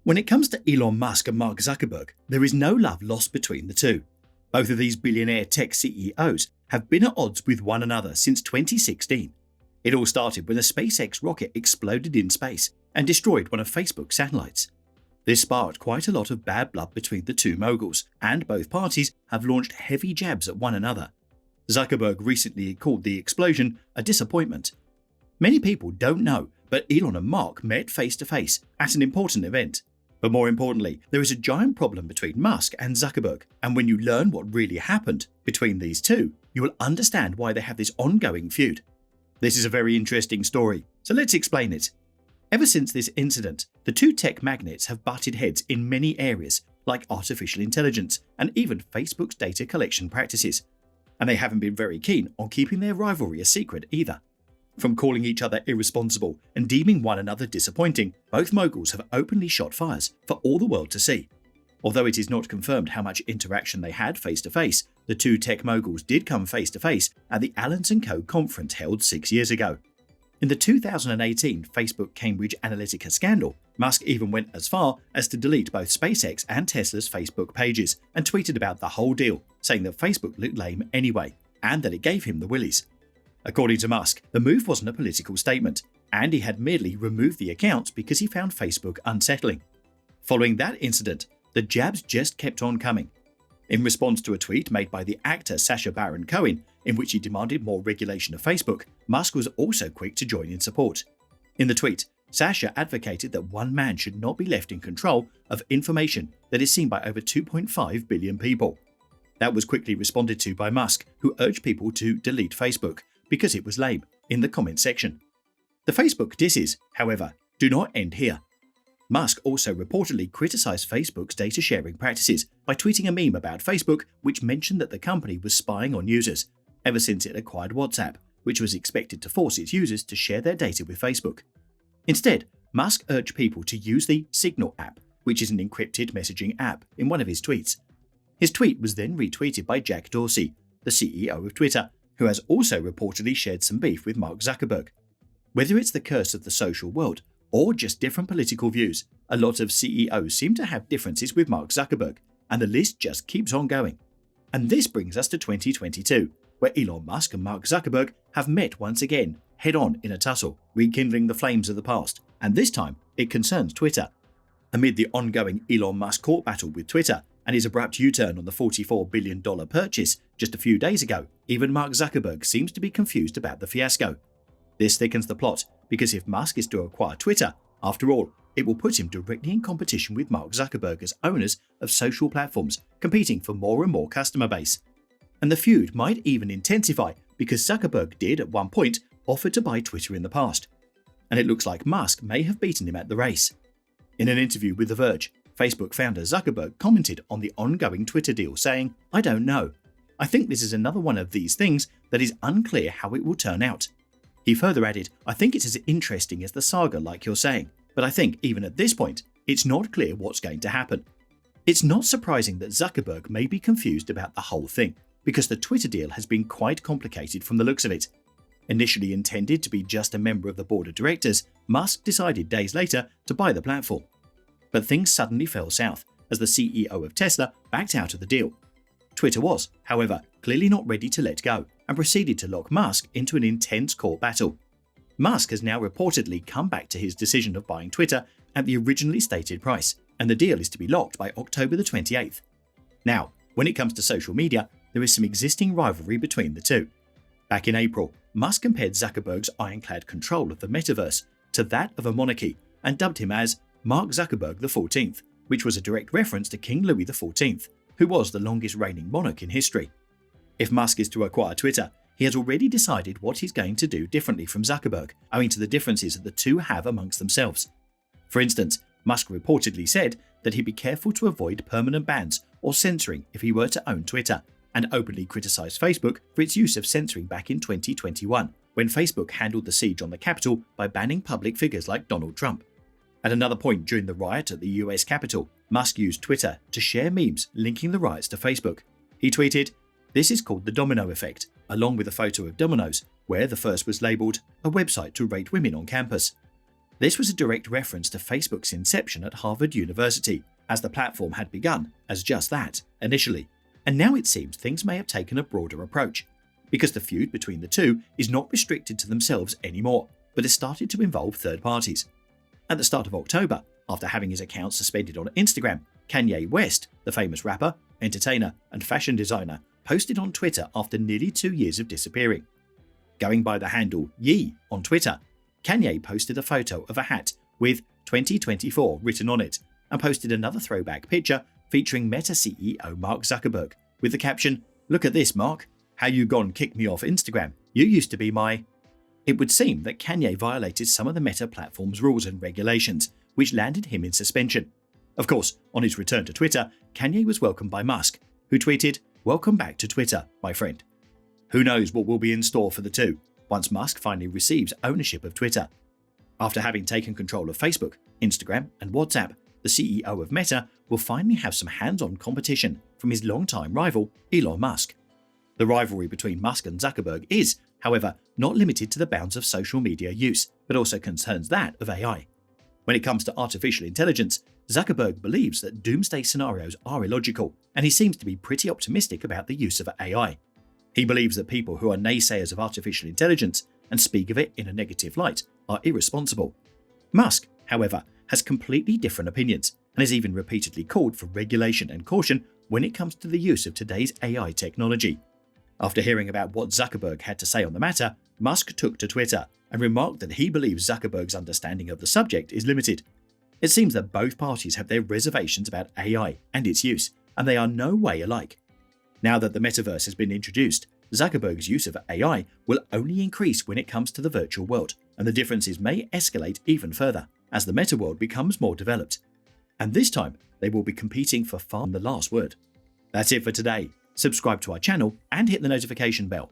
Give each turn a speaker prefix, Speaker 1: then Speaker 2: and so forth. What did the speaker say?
Speaker 1: When it comes to Elon Musk and Mark Zuckerberg, there is no love lost between the two. Both of these billionaire tech CEOs have been at odds with one another since 2016. It all started when a SpaceX rocket exploded in space and destroyed one of Facebook's satellites. This sparked quite a lot of bad blood between the two moguls, and both parties have launched heavy jabs at one another. Zuckerberg recently called the explosion a disappointment. Many people don't know, but Elon and Mark met face-to-face at an important event. But more importantly, there is a giant problem between Musk and Zuckerberg, and when you learn what really happened between these two, you will understand why they have this ongoing feud. This is a very interesting story, so let's explain it. Ever since this incident, the two tech magnates have butted heads in many areas, like artificial intelligence and even Facebook's data collection practices. And they haven't been very keen on keeping their rivalry a secret either. From calling each other irresponsible and deeming one another disappointing, both moguls have openly shot fires for all the world to see. Although it is not confirmed how much interaction they had face-to-face, the two tech moguls did come face-to-face at the Allens & Co conference held 6 years ago. In the 2018 Facebook Cambridge Analytica scandal, Musk even went as far as to delete both SpaceX and Tesla's Facebook pages and tweeted about the whole deal, saying that Facebook looked lame anyway, and that it gave him the willies. According to Musk, the move wasn't a political statement, and he had merely removed the accounts because he found Facebook unsettling. Following that incident, the jabs just kept on coming. In response to a tweet made by the actor Sacha Baron Cohen, in which he demanded more regulation of Facebook, Musk was also quick to join in support. In the tweet, Sacha advocated that one man should not be left in control of information that is seen by over 2.5 billion people. That was quickly responded to by Musk, who urged people to delete Facebook because it was lame, in the comment section. The Facebook disses, however, do not end here. Musk also reportedly criticized Facebook's data sharing practices by tweeting a meme about Facebook which mentioned that the company was spying on users, ever since it acquired WhatsApp, which was expected to force its users to share their data with Facebook. Instead, Musk urged people to use the Signal app, which is an encrypted messaging app, in one of his tweets. His tweet was then retweeted by Jack Dorsey, the CEO of Twitter, who has also reportedly shared some beef with Mark Zuckerberg. Whether it's the curse of the social world or just different political views, a lot of CEOs seem to have differences with Mark Zuckerberg, and the list just keeps on going. And this brings us to 2022, where Elon Musk and Mark Zuckerberg have met once again, head-on in a tussle, rekindling the flames of the past, and this time it concerns Twitter. Amid the ongoing Elon Musk court battle with Twitter and his abrupt U-turn on the $44 billion purchase just a few days ago, even Mark Zuckerberg seems to be confused about the fiasco. This thickens the plot, because if Musk is to acquire Twitter, after all, it will put him directly in competition with Mark Zuckerberg as owners of social platforms, competing for more and more customer base. And the feud might even intensify because Zuckerberg did at one point offer to buy Twitter in the past. And it looks like Musk may have beaten him at the race. In an interview with The Verge, Facebook founder Zuckerberg commented on the ongoing Twitter deal, saying, "I don't know. I think this is another one of these things that is unclear how it will turn out." He further added, "I think it's as interesting as the saga like you're saying, but I think even at this point, it's not clear what's going to happen." It's not surprising that Zuckerberg may be confused about the whole thing, because the Twitter deal has been quite complicated from the looks of it. Initially intended to be just a member of the board of directors, Musk decided days later to buy the platform. But things suddenly fell south as the CEO of Tesla backed out of the deal. Twitter was, however, clearly not ready to let go and proceeded to lock Musk into an intense court battle. Musk has now reportedly come back to his decision of buying Twitter at the originally stated price, and the deal is to be locked by October the 28th. Now, when it comes to social media, there is some existing rivalry between the two. Back in April, Musk compared Zuckerberg's ironclad control of the metaverse to that of a monarchy and dubbed him as Mark Zuckerberg XIV, which was a direct reference to King Louis XIV, who was the longest reigning monarch in history. If Musk is to acquire Twitter, he has already decided what he's going to do differently from Zuckerberg, owing to the differences that the two have amongst themselves. For instance, Musk reportedly said that he'd be careful to avoid permanent bans or censoring if he were to own Twitter, and openly criticized Facebook for its use of censoring back in 2021, when Facebook handled the siege on the Capitol by banning public figures like Donald Trump. At another point during the riot at the US Capitol, Musk used Twitter to share memes linking the riots to Facebook. He tweeted, "This is called the domino effect," along with a photo of dominoes, where the first was labelled "a website to rate women on campus." This was a direct reference to Facebook's inception at Harvard University, as the platform had begun as just that initially, and now it seems things may have taken a broader approach, because the feud between the two is not restricted to themselves anymore, but has started to involve third parties. At the start of October, after having his account suspended on Instagram, Kanye West, the famous rapper, entertainer, and fashion designer, posted on Twitter after nearly 2 years of disappearing. Going by the handle Ye on Twitter, Kanye posted a photo of a hat with 2024 written on it, and posted another throwback picture featuring Meta CEO Mark Zuckerberg, with the caption, "Look at this, Mark. How you gone kick me off Instagram? You used to be my..." It would seem that Kanye violated some of the Meta platform's rules and regulations, which landed him in suspension. Of course, on his return to Twitter, Kanye was welcomed by Musk, who tweeted, "Welcome back to Twitter, my friend." Who knows what will be in store for the two once Musk finally receives ownership of Twitter. After having taken control of Facebook, Instagram, and WhatsApp, the CEO of Meta will finally have some hands-on competition from his longtime rival, Elon Musk. The rivalry between Musk and Zuckerberg is, however, not limited to the bounds of social media use, but also concerns that of AI. When it comes to artificial intelligence, Zuckerberg believes that doomsday scenarios are illogical, and he seems to be pretty optimistic about the use of AI. He believes that people who are naysayers of artificial intelligence and speak of it in a negative light are irresponsible. Musk, however, has completely different opinions and has even repeatedly called for regulation and caution when it comes to the use of today's AI technology. After hearing about what Zuckerberg had to say on the matter, Musk took to Twitter and remarked that he believes Zuckerberg's understanding of the subject is limited. It seems that both parties have their reservations about AI and its use, and they are no way alike. Now that the metaverse has been introduced, Zuckerberg's use of AI will only increase when it comes to the virtual world, and the differences may escalate even further as the meta world becomes more developed. And this time, they will be competing for far the last word. That's it for today. Subscribe to our channel and hit the notification bell